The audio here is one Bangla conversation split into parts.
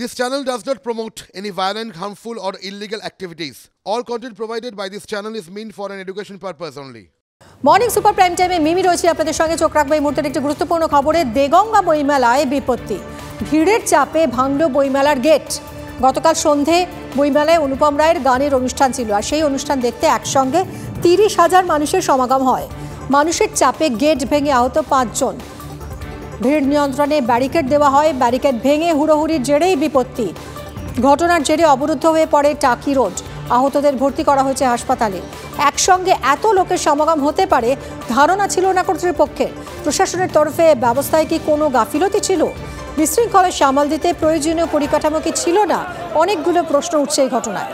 This channel does not promote any violent, harmful or illegal activities. All content provided by this channel is meant for an education purpose only. Morning super prime টাইমে মিমি রয়েছে আপনাদের সঙ্গে। চোখ রাখবো এই মুহূর্তের একটি গুরুত্বপূর্ণ খবরে। দেগঙ্গা বইমেলায় বিপত্তি, ভিড়ের চাপে ভাঙল বইমেলার গেট। গতকাল সন্ধে বইমেলায় অনুপম রায়ের গানের অনুষ্ঠান ছিল, আর সেই অনুষ্ঠান দেখতে একসঙ্গে 30,000 মানুষের সমাগম হয়। মানুষের চাপে গেট ভেঙে আহত 5 জন। ভিড় নিয়ন্ত্রণে ব্যারিকেড দেওয়া হয়, ব্যারিকেড ভেঙে হুড়োহুড়ির জেরেই বিপত্তি। ঘটনার জেরে অবরুদ্ধ হয়ে পড়ে টাকি রোড। আহতদের ভর্তি করা হয়েছে হাসপাতালে। একসঙ্গে এত লোকের সমাগম হতে পারে ধারণা ছিল না কর্তৃপক্ষের। প্রশাসনের তরফে ব্যবস্থায় কি কোনো গাফিলতি ছিল? বিশৃঙ্খলা সামাল দিতে প্রয়োজনীয় পরিকাঠামো কি ছিল না? অনেকগুলো প্রশ্ন উঠছে এই ঘটনায়।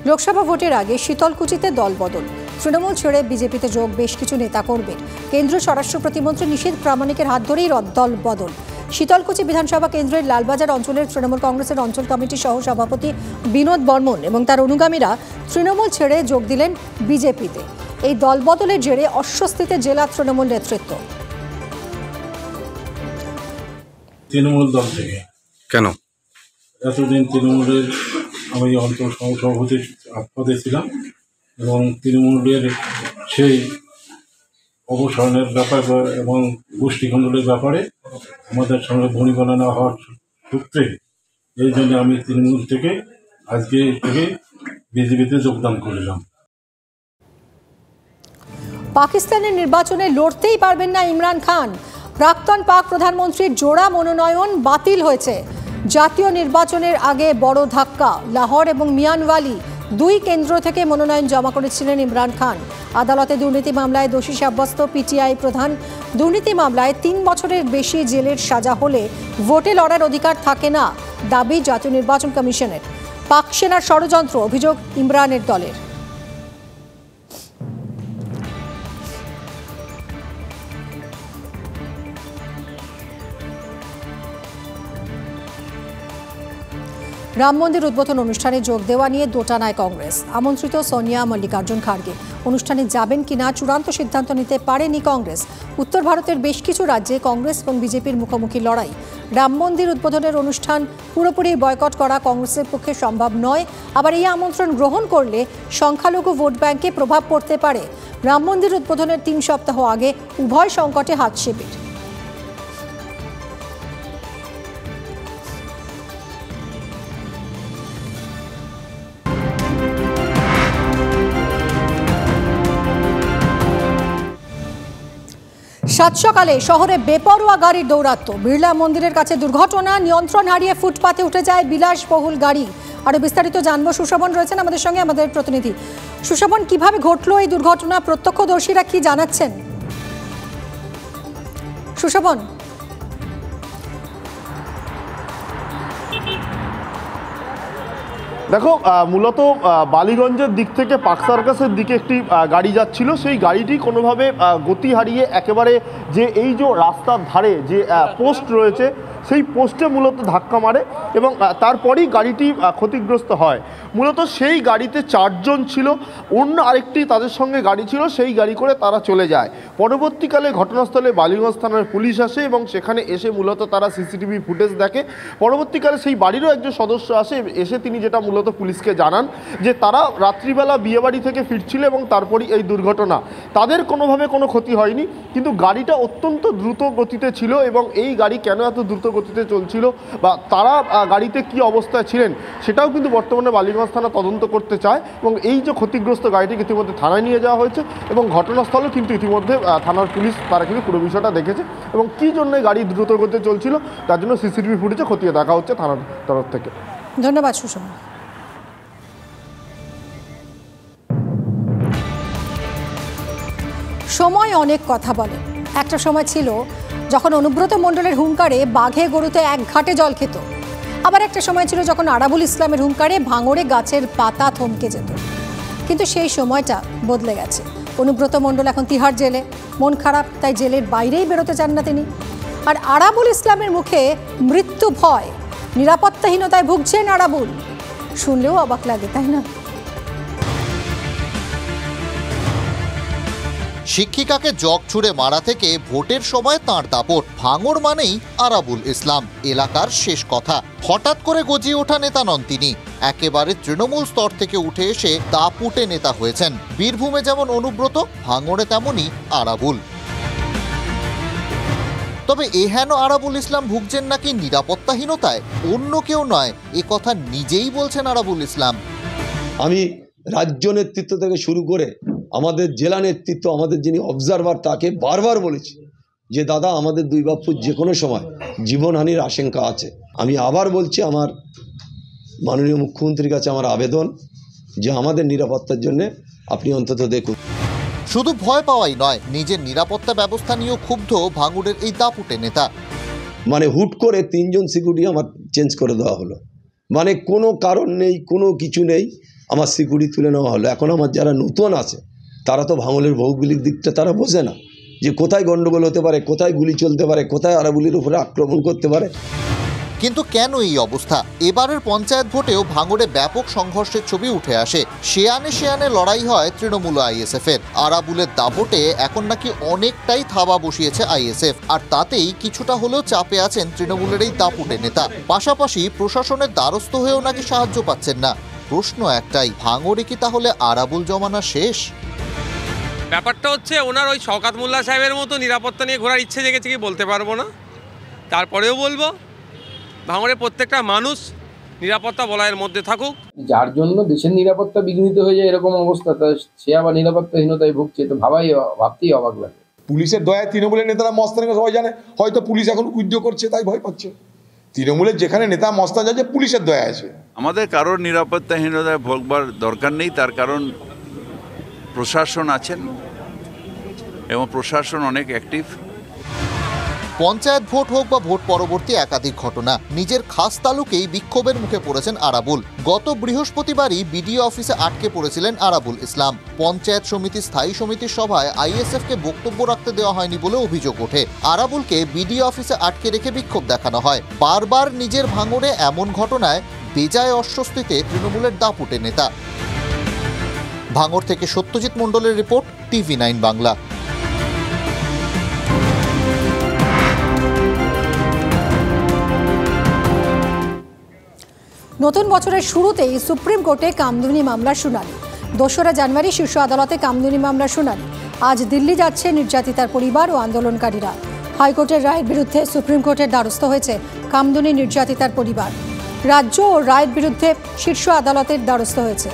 লোকসভা ভোটের আগে শীতলকুচিতে দলবদল। তৃণমূল ছেড়ে বিজেপিতে যোগ বেশ কিছু নেতাকর্মীর। কেন্দ্রীয় স্বরাষ্ট্র প্রতিমন্ত্রী নিশীথ প্রামাণিকের হাত ধরেই দলবদল। শীতলকুচি বিধানসভা কেন্দ্রের লালবাজার অঞ্চলের তৃণমূল কংগ্রেসের অঞ্চল কমিটির সহ সভাপতি বিনোদ বর্মন এবং তার অনুগামীরা তৃণমূল ছেড়ে যোগ দিলেন বিজেপিতে। এই দলবদলের জেরে অস্বস্তিতে জেলা তৃণমূল নেতৃত্ব। তৃণমূল দল থেকে কেন? এতদিন তৃণমূলের আমি অঞ্চল সভাপতি পদে ছিলাম এবং তৃণমূলের সেই অবসানের ব্যাপার এবং গোষ্ঠীখণ্ডনের ব্যাপারে আমাদের সঙ্গে বনিবনা না হওয়ার সূত্রে এই জন্য আমি তৃণমূল থেকে আজকে বিজেপিতে যোগদান করলাম। পাকিস্তানের নির্বাচনে লড়তেই পারবেন না ইমরান খান। প্রাক্তন পাক প্রধানমন্ত্রীর জোড়া মনোনয়ন বাতিল হয়েছে। জাতীয় নির্বাচনের আগে বড় ধাক্কা। লাহোর এবং মিয়ানওয়ালি 2 কেন্দ্র থেকে মনোনয়ন জমা করেছিলেন ইমরান খান। আদালতে দুর্নীতি মামলায় দোষী সাব্যস্ত পিটিআই প্রধান। দুর্নীতি মামলায় 3 বছরের বেশি জেলের সাজা হলে ভোটে লড়ার অধিকার থাকে না, দাবি জাতীয় নির্বাচন কমিশনের। পাক সেনার ষড়যন্ত্র, অভিযোগ ইমরানের দলের। রাম মন্দির উদ্বোধন অনুষ্ঠানে যোগ দেওয়া নিয়ে দোটানায় কংগ্রেস। আমন্ত্রিত সোনিয়া, মল্লিকার্জুন খার্গে অনুষ্ঠানে যাবেন কিনা চূড়ান্ত সিদ্ধান্ত নিতে পারেনি কংগ্রেস। উত্তর ভারতের বেশ কিছু রাজ্যে কংগ্রেস এবং বিজেপির মুখোমুখি লড়াই। রাম মন্দির উদ্বোধনের অনুষ্ঠান পুরোপুরি বয়কট করা কংগ্রেসের পক্ষে সম্ভব নয়। আবার এই আমন্ত্রণ গ্রহণ করলে সংখ্যালঘু ভোট ব্যাংকে প্রভাব পড়তে পারে। রাম মন্দির উদ্বোধনের 3 সপ্তাহ আগে উভয় সংকটে হাত শিবির। সাত সকালে শহরে বেপরোয়া গাড়ির দৌরাত্ম্য। বিড়লা মন্দিরের কাছে দুর্ঘটনা, নিয়ন্ত্রণ হারিয়ে ফুটপাতে উঠে যায় বিলাসবহুল গাড়ি। আরো বিস্তারিত জানবো, সুশোভন রয়েছেন আমাদের সঙ্গে, আমাদের প্রতিনিধি। সুশোভন, কিভাবে ঘটলো এই দুর্ঘটনা? প্রত্যক্ষদর্শীরা কি জানাচ্ছেন? সুশোভন। দেখো, মূলত বালিগঞ্জের দিক থেকে পার্ক সার্কাসের দিকে একটি গাড়ি যাচ্ছিল। সেই গাড়িটি কোনোভাবে গতি হারিয়ে একেবারে যে এই যে রাস্তার ধারে যে পোস্ট রয়েছে সেই পোস্টে মূলত ধাক্কা মারে এবং তারপরেই গাড়িটি ক্ষতিগ্রস্ত হয়। মূলত সেই গাড়িতে 4 জন ছিল, অন্য আরেকটি তাদের সঙ্গে গাড়ি ছিল, সেই গাড়ি করে তারা চলে যায়। পরবর্তীকালে ঘটনাস্থলে বালিগঞ্জ থানার পুলিশ আসে এবং সেখানে এসে মূলত তারা সিসিটিভি ফুটেজ দেখে। পরবর্তীকালে সেই বাড়িরও একজন সদস্য আসে, এসে তিনি যেটা মূলত পুলিশকে জানান যে তারা রাত্রিবেলা বিয়েবাড়ি থেকে ফিরছিল এবং তারপরই এই দুর্ঘটনা। তাদের কোনোভাবে কোনো ক্ষতি হয়নি, কিন্তু গাড়িটা অত্যন্ত দ্রুত গতিতে ছিল এবং এই গাড়ি কেন এত দ্রুত গতিতে চলছিল বা তারা গাড়িতে কি অবস্থায় ছিলেন সেটাও কিন্তু বর্তমানে বালিগঞ্জ থানা তদন্ত করতে চায় এবং এই যে ক্ষতিগ্রস্ত গাড়িটিকে ইতিমধ্যে থানায় নিয়ে যাওয়া হয়েছে এবং ঘটনাস্থলেও কিন্তু ইতিমধ্যে থানার পুলিশ তারা কিন্তু পুরো বিষয়টা দেখেছে এবং কী জন্য গাড়ি দ্রুত গতিতে চলছিল তার জন্য সিসিটিভি ফুটেজে খতিয়ে দেখা হচ্ছে থানার তরফ থেকে। ধন্যবাদ সুষমা। সময় অনেক কথা বলে। একটা সময় ছিল যখন অনুব্রত মণ্ডলের হুঙ্কারে বাঘে গরুতে এক ঘাটে জল খেত। আবার একটা সময় ছিল যখন আরাবুল ইসলামের হুঙ্কারে ভাঙড়ে গাছের পাতা থমকে যেত। কিন্তু সেই সময়টা বদলে গেছে। অনুব্রত মণ্ডল এখন তিহার জেলে। মন খারাপ, তাই জেলের বাইরেই বেরোতে চান না তিনি। আর আরাবুল ইসলামের মুখে মৃত্যু ভয়, নিরাপত্তাহীনতায় ভুগছেন আরাবুল। শুনলেও অবাক লাগে, তাই না? শিক্ষিকাকে জগ ছুড়ে মারা থেকে ভোটের সময় তাঁর দাপট। ভাঙড় মানেই আরাবুল ইসলাম, এলাকার শেষ কথা। হঠাৎ করে গজিয়ে ওঠা নেতা নন তিনি, একেবারে তৃণমূল স্তর থেকে উঠে এসে দাপুটে নেতা হয়েছেন। বীরভূমে যেমন অনুব্রত, ভাঙড়ে তেমনই আরাবুল। তবে এহেন আরাবুল ইসলাম ভুগছেন নাকি নিরাপত্তাহীনতায়, অন্য কেউ নয়, এ কথা নিজেই বলছেন আরাবুল ইসলাম। আমি রাজ্য নেতৃত্ব থেকে শুরু করে আমাদের জেলা নেতৃত্ব, আমাদের যিনি অবজারভার, তাকে বারবার বলেছি যে দাদা, আমাদের দুই বাপুর যে কোনো সময় জীবনহানির আশঙ্কা আছে। আমি আবার বলছি, আমার মাননীয় মুখ্যমন্ত্রীর কাছে আমার আবেদন যে আমাদের নিরাপত্তার জন্য আপনি অন্তত দেখুন। শুধু ভয় পাওয়াই নয়, নিজের নিরাপত্তা ব্যবস্থা নিয়েও ক্ষুব্ধ ভাঙড়ের এই দাপুটে নেতা। মানে হুট করে 3 জন সিকিউরিটি আমার চেঞ্জ করে দেওয়া হলো, মানে কোনো কারণ নেই, কোনো কিছু নেই, আমার সিকিউরিটি তুলে নেওয়া হলো। এখন আমার যারা নতুন আছে তারা তো ভাঙড়ের ভৌগোলিক দিকটা তারা বোঝে না, যে কোথায় গন্ডগোল হতে পারে, কোথায় গুলি চলতে পারে, কোথায় আরাবুলির উপরে আক্রমণ করতে পারে। কিন্তু কেন এই অবস্থা? এবারের পঞ্চায়েত ভোটেও ভাঙড়ে ব্যাপক সংঘর্ষের ছবি উঠে আসে। শেয়ানে লড়াই হয় তৃণমূল আইএসএফ এর। আরাবুলের দাপটে এখন নাকি অনেকটাই থাবা বসিয়েছে আইএসএফ, আর তাতেই কিছুটা হলেও চাপে আছেন তৃণমূলের এই দাপুটে নেতা। পাশাপাশি প্রশাসনের দ্বারস্থ হয়েও নাকি সাহায্য পাচ্ছেন না। প্রশ্ন একটাই, ভাঙড়ে কি তাহলে আরাবুল জমানা শেষ? ব্যাপারটা হচ্ছে, ওনার ওই শওকত মোল্লা সাহেবের মতো নিরাপত্তা নিয়ে ঘোরার ইচ্ছে জেগেছে কি বলতে পারবো না। তারপরেও বলবো, ভাঙড়ে প্রত্যেকটা মানুষ নিরাপত্তা বলয়ের মধ্যে থাকুক। যার জন্য দেশের নিরাপত্তা বিঘ্নিত হয়ে যায় এরকম অবস্থা, সে আবার নিরাপত্তাহীনতায় ভুগছে, তো ভাবতেই অবাক লাগে। পুলিশের দয়ায় তৃণমূলের নেতারা মস্তানি, সবাই জানে হয়তো পুলিশ এখন উদ্যোগ করছে তাই ভয় পাচ্ছে। তৃণমূলের যেখানে নেতা মস্তান যাচ্ছে, পুলিশের দয়া আছে। আমাদের কারোর নিরাপত্তাহীনতায় ভোগবার দরকার নেই, তার কারণ প্রশাসন আছেন এবং প্রশাসন অনেক অ্যাক্টিভ। পঞ্চায়েত ভোট হোক বা ভোট পরবর্তী একাধিক ঘটনা, নিজের খাস তালুকেই বিক্ষোভের মুখে পড়েছেন আরাবুল। গত বৃহস্পতিবারই বিডিও অফিসে আটকে পড়েছিলেন আরাবুল ইসলাম। পঞ্চায়েত সমিতি স্থায়ী সমিতির সভায় আইএসএফকে বক্তব্য রাখতে দেওয়া হয়নি বলে অভিযোগ ওঠে। আরাবুলকে বিডিও অফিসে আটকে রেখে বিক্ষোভ দেখানো হয়। বারবার নিজের ভাঙড়ে এমন ঘটনায় বেজায় অস্বস্তিতে তৃণমূলের দাপুটে নেতা। ভাঙড় থেকে সত্যজিৎ মণ্ডলের রিপোর্ট, TV9 বাংলা। নতুন বছরের শুরুতেই সুপ্রিম কোর্টে কামদুনি মামলার শুনানি। 2রা জানুয়ারি শীর্ষ আদালতে কামদুনি মামলার শুনানি। আজ দিল্লি যাচ্ছে নির্যাতিতার পরিবার ও আন্দোলনকারীরা। হাইকোর্টের রায়ের বিরুদ্ধে সুপ্রিম কোর্টের দ্বারস্থ হয়েছে কামদুনি নির্যাতিতার পরিবার। রাজ্য ও রায়ের বিরুদ্ধে শীর্ষ আদালতের দ্বারস্থ হয়েছে।